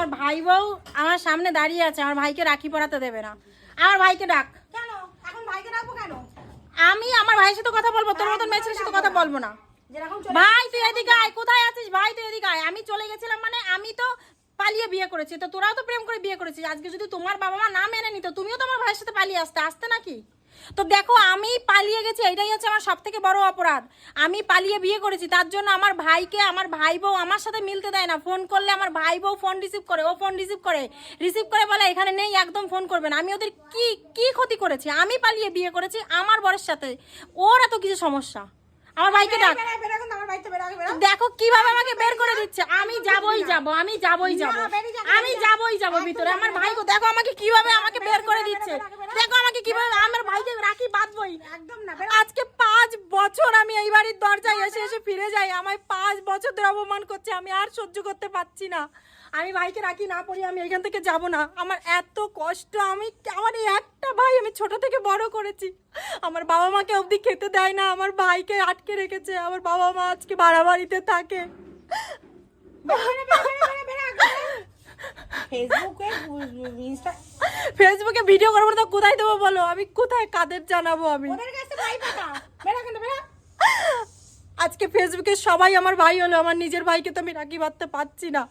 আমার ভাই বউ আমার সামনে দাঁড়িয়ে আছে, আমার ভাইকে রাখি পরাতে দেবে না। আমার ভাইকে ডাক। কেন এখন ভাইকে ডাকবো কেন? আমি আমার ভাইয়ের সাথে কথা বলবো, তোর মতন মেয়ের সাথে কথা বলবো না। ভাই তুই এদিকে আয়, কোথায় আছিস ভাই? তুই এদিকে আয়। আমি চলে গেছিলাম মানে আমি তো পালিয়ে বিয়ে করেছি, তো তোরাও তো প্রেম করে বিয়ে করেছিস। আজকে যদি তোমার বাবা মা না মেনে নিত, তুমিও তো আমার ভাইয়ের সাথে পালিয়ে আসতে নাকি? তো দেখো আমি পালিয়ে গেছি, এটাই হচ্ছে আমার সব থেকে বড় অপরাধ। আমি পালিয়ে বিয়ে করেছি, তার জন্য আমার ভাইকে আমার ভাই বউ আমার সাথে মিলতে দেয় না। ফোন করলে আমার ভাই বউ ফোন রিসিভ করে, ও ফোন রিসিভ করে বলে এখানে নেই, একদম ফোন করবে না। আমি ওদের কি কি ক্ষতি করেছি? আমি পালিয়ে বিয়ে করেছি আমার বরের সাথে, ওর এত কিছু সমস্যা। আমার ভাইকে ডাক। দেখো কিভাবে আমাকে বের করে দিচ্ছে। আমি যাবই যাব ভিতরে। আমার ভাইকে দেখো আমাকে কিভাবে আমাকে বের করে দিচ্ছে। দেখো আমাকে কিভাবে, আমার ভাইকে রাখি বাঁধবই একদম না। আজকে 5 বছর আমি এই বাড়ির দরজায় এসে এসে ফিরে যাই, আমায় 5 বছর ধরে অপমান করছে। আমি আর সহ্য করতে পারছি না। আমি ভাইকে রাখি না পড়ি, আমি এখান থেকে যাব না। আমার এত কষ্ট। আমার এই একটা ভাই আমি ছোট থেকে বড় করেছি। আমার বাবা মাকে অবধি খেতে দেয় না, আমার ভাইকে আটকে রেখেছে। আমার বাবা মা আজকে ভাড়া বাড়িতে থাকে। ফেসবুকে ভিডিও করবো তো কোথায় দেবো বলো? আমি কোথায় কাদের জানাবো? আমি আজকে ফেসবুকে সবাই আমার ভাই হলো, আমার নিজের ভাইকে তো আমি রাখি বাঁধতে পারছি না।